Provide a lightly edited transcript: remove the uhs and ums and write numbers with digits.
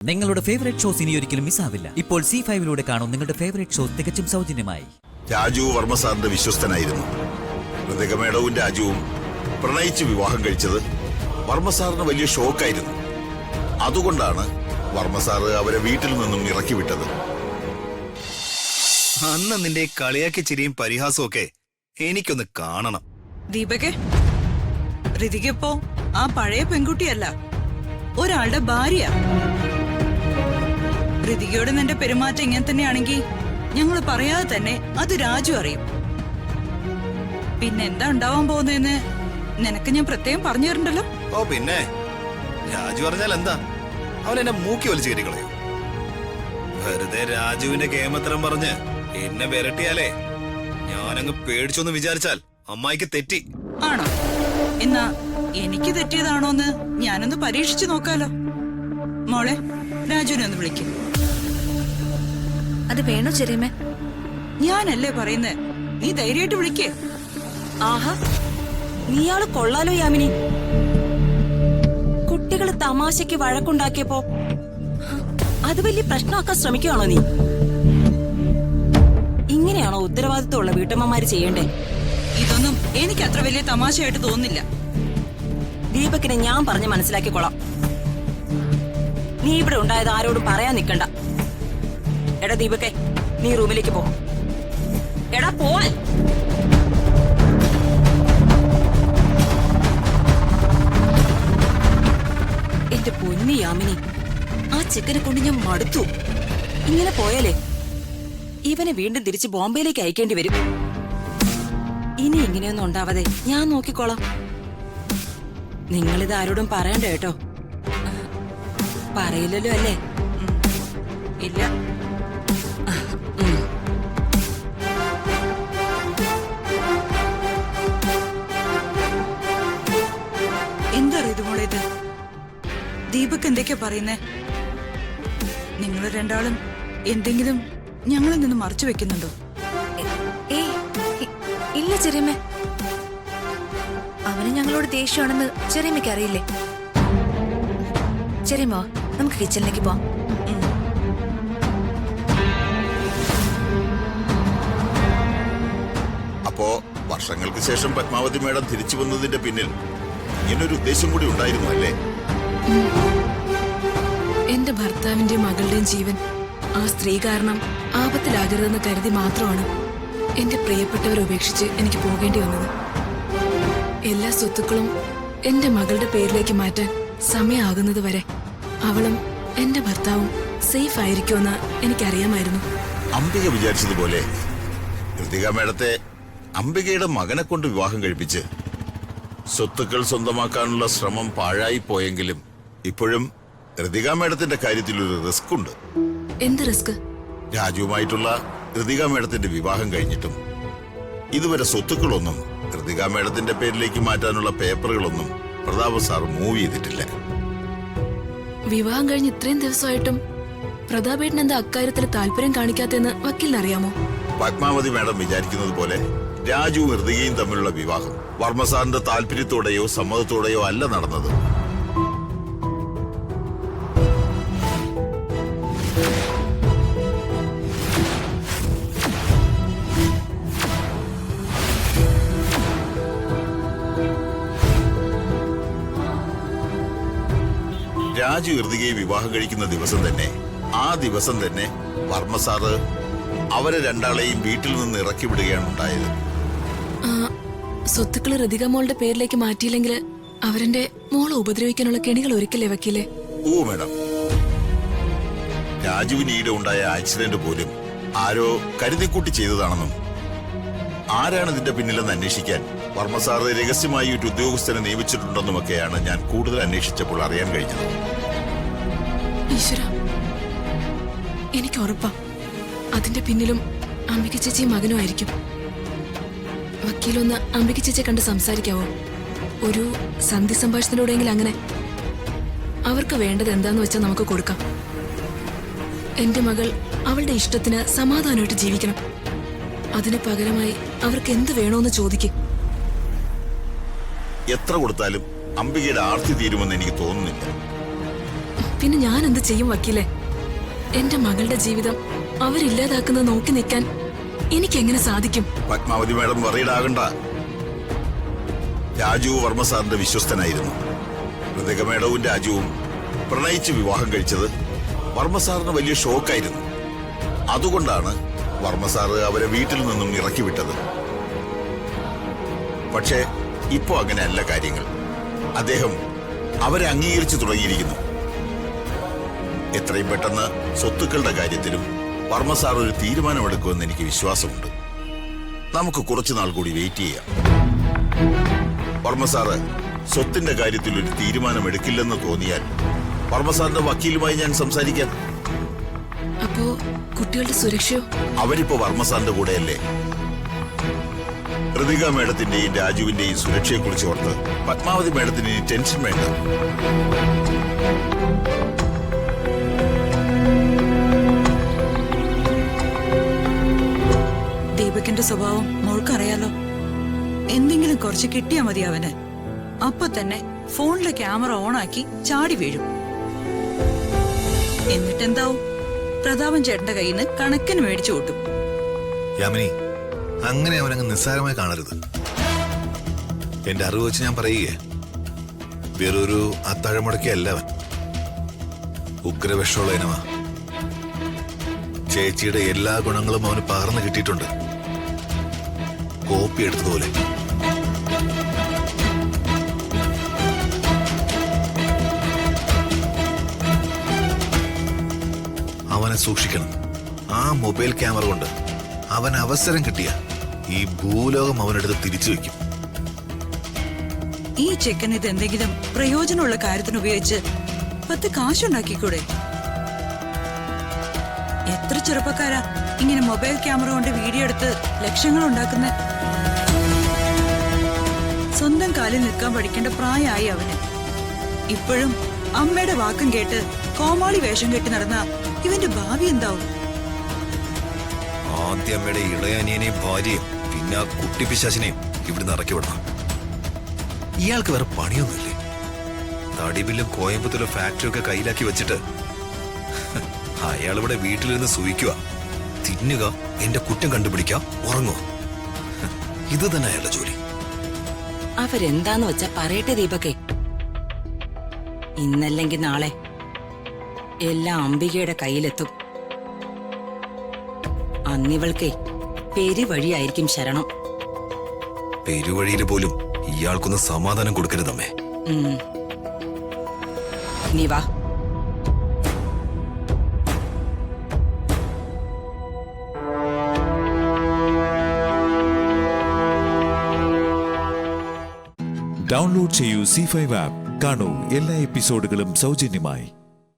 നിങ്ങളുടെ favourite shows ഇനി ഒരിക്കലും മിസ്സാവില്ല. ഇപ്പോൾ C5 കാണും നിങ്ങളുടെ ഫേവറേറ്റ് ഷോസ് തികച്ചും സൗജന്യമായി. രാജു വർമ്മ സാറിന്റെ വിശ്വസ്തനായിരുന്നു. ഋതിക മേഡവും രാജുവും പ്രണയിച്ച് വിവാഹം കഴിച്ചത് വർമ്മ സാറിന് വലിയ ഷോക്കായിരുന്നു. അതുകൊണ്ടാണ് വർമ്മ സാറ് അവരെ വീട്ടിൽ നിന്നും ഇറക്കി വിട്ടത്. അന്ന് നിന്റെ കളിയാക്കി ചിരിയും പരിഹാസവും ഒക്കെ എനിക്കൊന്ന് കാണണം. ദീപകെ, ഋതികപ്പോ ആ പഴയ പെൺകുട്ടിയല്ല, ഒരാളുടെ ഭാര്യ. ഋതികയോട് നിന്റെ പെരുമാറ്റം ഇങ്ങനെ തന്നെയാണെങ്കിൽ ഞങ്ങൾ പറയാതെ തന്നെ അത് രാജു അറിയും. പിന്നെ എന്താ ഉണ്ടാവാൻ പോകുന്നതെന്ന് നിനക്ക് ഞാൻ പ്രത്യേകം പറഞ്ഞു തരണ്ടല്ലോ. ഓ പിന്നെ രാജു പറഞ്ഞാൽ എന്താ, അവൻ എന്നെ മൂക്കി വലിച്ചു കയറ്റി കളയും. വെറുതെ രാജുവിന്റെ കേമത്തരം പറഞ്ഞ് എന്നെ വിരട്ടിയാലേ ഞാനങ്ങ് പേടിച്ചൊന്ന് വിചാരിച്ചാൽ അമ്മായിക്ക് തെറ്റി. ആണോ? എന്നാ എനിക്ക് തെറ്റിയതാണോന്ന് ഞാനൊന്ന് പരീക്ഷിച്ചു നോക്കാലോ. മോളെ, രാജുവിനെ ഒന്ന് വിളിക്കും. അത് വേണോ ചെറിയമ്മേ? ഞാനല്ലേ പറയുന്നേ, നീ ധൈര്യമായിട്ട് വിളിക്കേ. ആഹാ, നീയാള് കൊള്ളാലോ യാമിനി. കുട്ടികള് തമാശയ്ക്ക് വഴക്കുണ്ടാക്കിയപ്പോ അത് വലിയ പ്രശ്നമാക്കാൻ ശ്രമിക്കുകയാണോ നീ? ഇങ്ങനെയാണോ ഉത്തരവാദിത്തമുള്ള വീട്ടമ്മമാര് ചെയ്യണ്ടേ? ഇതൊന്നും എനിക്ക് അത്ര വലിയ തമാശയായിട്ട് തോന്നുന്നില്ല. ദീപക്കിനെ ഞാൻ പറഞ്ഞ് മനസ്സിലാക്കിക്കൊള്ളാം. നീ ഇവിടെ ഉണ്ടായത് ആരോടും പറയാൻ നിക്കണ്ട. എടാ ദീപക്കെ, നീ റൂമിലേക്ക് പോ. എടാ പോവാൻ. എന്റെ പൊന്നി യാമിനി, ആ ചെക്കനെ കൊണ്ട് ഞാൻ മടുത്തു. ഇങ്ങനെ പോയാലേ ഇവനെ വീണ്ടും തിരിച്ച് ബോംബെയിലേക്ക് അയക്കേണ്ടി വരും. ഇനി ഇങ്ങനെയൊന്നും ഉണ്ടാവാതെ ഞാൻ നോക്കിക്കോളാം. നിങ്ങളിത് ആരോടും പറയണ്ട കേട്ടോ. പറയില്ലല്ലോ അല്ലേ? ഇല്ല. എന്താ ഇത് മോളെ ഇത്? ദീപക് എന്തൊക്കെയാ പറയുന്നേ? നിങ്ങൾ രണ്ടാളും എന്തെങ്കിലും ഞങ്ങളിൽ നിന്ന് മറച്ചു വെക്കുന്നുണ്ടോ? ഇല്ല ചെറിയമ്മേ, അവന് ഞങ്ങളോട് ദേഷ്യമാണെന്ന് ചെറിയമ്മയ്ക്ക് അറിയില്ലേ? ചെറിയമ്മോ, നമുക്ക് കിച്ചണിലേക്ക് പോവാം. അപ്പോ വർഷങ്ങൾക്ക് ശേഷം പത്മാവതി മേഡം തിരിച്ചു വന്നതിന്റെ പിന്നിൽ ഇങ്ങനൊരു ഉദ്ദേശം കൂടി ഉണ്ടായിരുന്നു അല്ലേ? എന്റെ ഭർത്താവിന്റെയും മകളുടെയും ജീവൻ ആ സ്ത്രീ കാരണം ആപത്തിലാകരുതെന്ന് കരുതി മാത്രമാണ് എന്റെ പ്രിയപ്പെട്ടവരെ ഉപേക്ഷിച്ച് എനിക്ക് പോകേണ്ടി വന്നത്. എല്ലാ സ്വത്തുക്കളും എന്റെ മകളുടെ പേരിലേക്ക് മാറ്റാൻ സമയമാകുന്നത് വരെ അവളും എന്റെ ഭർത്താവും സേഫ് ആയിരിക്കുമെന്ന് എനിക്കറിയാമായിരുന്നു. അംബിക വിചാരിച്ചതുപോലെ ഋതിക മേഡത്തെ അംബികയുടെ മകനെ കൊണ്ട് വിവാഹം കഴിപ്പിച്ച് സ്വത്തുക്കൾ സ്വന്തമാക്കാനുള്ള ശ്രമം പാഴായി പോയെങ്കിലും ഇപ്പോഴും ഋതിക മേഡത്തിന്റെ കാര്യത്തിൽ ഒരു റിസ്ക് ഉണ്ട്. എന്ത് റിസ്ക്? രാജുവുമായിട്ടുള്ള ഋതിക മേഡത്തിന്റെ വിവാഹം കഴിഞ്ഞിട്ടും ഇതുവരെ സ്വത്തുക്കളൊന്നും ഋതിക മേഡത്തിന്റെ പേരിലേക്ക് മാറ്റാനുള്ള പേപ്പറുകളൊന്നും പ്രതാപ് സാർ മൂവ് ചെയ്തിട്ടില്ല. വിവാഹം കഴിഞ്ഞ് ഇത്രയും ദിവസമായിട്ടും പ്രതാപേട്ടൻ എന്താ അക്കാര്യത്തിൽ താല്പര്യം കാണിക്കാത്തെന്ന് വക്കീലിനറിയാമോ? പത്മാവതി മേഡം വിചാരിക്കുന്നത് പോലെ രാജുവും ഋതികയും തമ്മിലുള്ള വിവാഹം വർമ്മ സാറിന്റെ താല്പര്യത്തോടെയോ സമ്മതത്തോടെയോ അല്ല നടന്നത്. രാജു ഋതികയെ വിവാഹം കഴിക്കുന്ന ദിവസം തന്നെ, ആ ദിവസം തന്നെ വർമ്മ സാറ് അവരെ രണ്ടാളെയും വീട്ടിൽ നിന്ന് ഇറക്കി വിടുകയാണ് ഉണ്ടായത്. സ്വത്തുക്കള് ഋതിക മോളുടെ പേരിലേക്ക് മാറ്റിയില്ലെങ്കിൽ അവരെന്റെ മോളെ ഉപദ്രവിക്കാനുള്ള കെണികൾ ഒരുക്കില്ലേ വക്കീലെ? ഓ മേഡം, രാജുവിന് ഈടെ ഉണ്ടായ ആക്സിഡന്റ് പോലും ആരോ കരുതിക്കൂട്ടി ചെയ്തതാണെന്നും ആരാണ് ഇതിന്റെ പിന്നിലെന്ന് അന്വേഷിക്കാൻ വർമ്മ സാറ് രഹസ്യമായി ഒരു ഉദ്യോഗസ്ഥനെ നിയമിച്ചിട്ടുണ്ടെന്നുമൊക്കെയാണ് ഞാൻ കൂടുതൽ അന്വേഷിച്ചപ്പോൾ അറിയാൻ കഴിഞ്ഞത്. ഈശ്വര, എനിക്ക് ഉറപ്പാ അതിന്റെ പിന്നിലും അംബിക ചേച്ചിയും മകനും ആയിരിക്കും. വക്കീലൊന്ന് അംബിക ചേച്ചിയെ കണ്ട് സംസാരിക്കാവോ? ഒരു സന്ധി സംഭാഷണത്തിലൂടെയെങ്കിലും അങ്ങനെ. അവർക്ക് വേണ്ടത് എന്താന്ന് വെച്ചാൽ നമുക്ക് കൊടുക്കാം. എന്റെ മകൾ അവളുടെ ഇഷ്ടത്തിന് സമാധാനമായിട്ട് ജീവിക്കണം. അതിന് പകരമായി അവർക്ക് എന്ത് വേണോന്ന് ചോദിക്കും. എത്ര കൊടുത്താലും അംബികയുടെ ആർത്തി തീരുമെന്ന് എനിക്ക് തോന്നുന്നില്ല. പിന്നെ ഞാൻ എന്ത് ചെയ്യും വക്കീലെ? എന്റെ മകളുടെ ജീവിതം അവരില്ലാതാക്കുന്നത് നോക്കി നിൽക്കാൻ എനിക്ക് എങ്ങനെ സാധിക്കും? പത്മാവതി മാഡം വറീഡാകണ്ട. രാജു വർമ്മ സാറിന്റെ വിശ്വസ്തനായിരുന്നു. കൃതിക മേഡവും രാജുവും പ്രണയിച്ച് വിവാഹം കഴിച്ചത് വർമ്മ സാറിന് വലിയ ഷോക്കായിരുന്നു. അതുകൊണ്ടാണ് വർമ്മ സാറ് അവരെ വീട്ടിൽ നിന്നും ഇറക്കി വിട്ടത്. പക്ഷേ ഇപ്പോ അങ്ങനെയല്ല കാര്യങ്ങൾ. അദ്ദേഹം അവരെ അംഗീകരിച്ചു തുടങ്ങിയിരിക്കുന്നു. എത്രയും പെട്ടെന്ന് സ്വത്തുക്കളുടെ കാര്യത്തിലും വർമ്മ സാർ ഒരു തീരുമാനമെടുക്കുമെന്ന് എനിക്ക് വിശ്വാസമുണ്ട്. നമുക്ക് കുറച്ചുനാൾ കൂടി വെയിറ്റ് ചെയ്യാം. വർമ്മ സാറ് സ്വത്തിന്റെ കാര്യത്തിൽ ഒരു തീരുമാനമെടുക്കില്ലെന്ന് തോന്നിയാൽ വർമ്മ സാറിന്റെ വക്കീലുമായി ഞാൻ സംസാരിക്കാം. അപ്പോ കുട്ടികളുടെ സുരക്ഷയോ? അവരിപ്പോ വർമ്മ സാറിന്റെ കൂടെയല്ലേ? കൃതിക മേഡത്തിന്റെയും രാജുവിന്റെയും സുരക്ഷയെക്കുറിച്ച് ഓർത്ത് പത്മാവതി മേഡത്തിന് ഇനി ടെൻഷൻ വേണ്ട. ദീപകിന്റെ സ്വഭാവം മോൾക്കറിയാലോ. എന്തെങ്കിലും കുറച്ച് കിട്ടിയാ മതി അവന്. അപ്പൊ തന്നെ ഫോണിലെ ക്യാമറ ഓണാക്കി ചാടി വീഴും. എന്നിട്ടെന്താവും? പ്രതാപൻ ചേട്ടന്റെ കയ്യിൽ നിന്ന് കണക്കിന് മേടിച്ചു കൂട്ടും. യാമിനി, അങ്ങനെ അവനങ്ങ് നിസ്സാരമായി കാണരുത്. എന്റെ അറിവ് വെച്ച് ഞാൻ പറയുകയെ, വേറൊരു അത്താഴമുടക്കിയല്ല അവൻ. ഉഗ്രവിഷമുള്ള ഇനമാ. ചേച്ചിയുടെ എല്ലാ ഗുണങ്ങളും അവന് പകർന്നു കിട്ടിയിട്ടുണ്ട്, കോപ്പി എടുത്തതുപോലെ. അവനെ സൂക്ഷിക്കണം. ആ മൊബൈൽ ക്യാമറ കൊണ്ട് അവൻ അവസരം കിട്ടിയ ഈ ഭൂലോകം അവനെടുത്ത് തിരിച്ചു വെക്കും. ഈ ചെക്കൻ ഇത് എന്തെങ്കിലും പ്രയോജനമുള്ള കാര്യത്തിന് ഉപയോഗിച്ച് 10 കാശുണ്ടാക്കിക്കൂടെ? എത്ര ചെറുപ്പക്കാരാ ഇങ്ങനെ മൊബൈൽ ക്യാമറ കൊണ്ട് വീഡിയോ എടുത്ത് ലക്ഷങ്ങൾ ഉണ്ടാക്കുന്ന? സ്വന്തം കാലിൽ നിൽക്കാൻ പഠിക്കേണ്ട പ്രായമായി അവന്. ഇപ്പോഴും അമ്മയുടെ വാക്കും കേട്ട് കോമാളി വേഷം കെട്ടി നടന്ന ഇവന്റെ ഭാവി എന്താവും? ആദ്യം അമ്മയുടെ ഇളയനിയനെയും ഭാര്യയും പിന്നെ ആ കുട്ടിപ്പിശാശിനെയും ഇവിടുന്ന് ഇറക്കി വിടണം. ഇയാൾക്ക് വേറെ പണിയൊന്നുമില്ലേ? തടിബില്ലും കോയമ്പത്തൂരിലെ ഫാക്ടറിയൊക്കെ കയ്യിലാക്കി വെച്ചിട്ട് അയാൾ ഇവിടെ വീട്ടിലിരുന്ന് സൂയിക്കുക, തിന്നുക, എന്റെ കുറ്റം കണ്ടുപിടിക്കുക, ഉറങ്ങുക. ഇത് തന്നെ അയാളുടെ ജോലി. അവരെന്താന്ന് വെച്ചാ പറയട്ടെ ദീപകേ. ഇന്നല്ലെങ്കിൽ നാളെ എല്ലാം അംബികയുടെ കയ്യിലെത്തും. അന്നിവൾക്കേ പെരുവഴിയായിരിക്കും ശരണം. പെരുവഴിയിൽ പോലും ഇയാൾക്കൊന്ന് സമാധാനം കൊടുക്കരുതമ്മേ. നീ വാ. ഡൗൺലോഡ് ചെയ്യൂ C5 ആപ്പ്. കാണൂ എല്ലാ എപ്പിസോഡുകളും സൗജന്യമായി.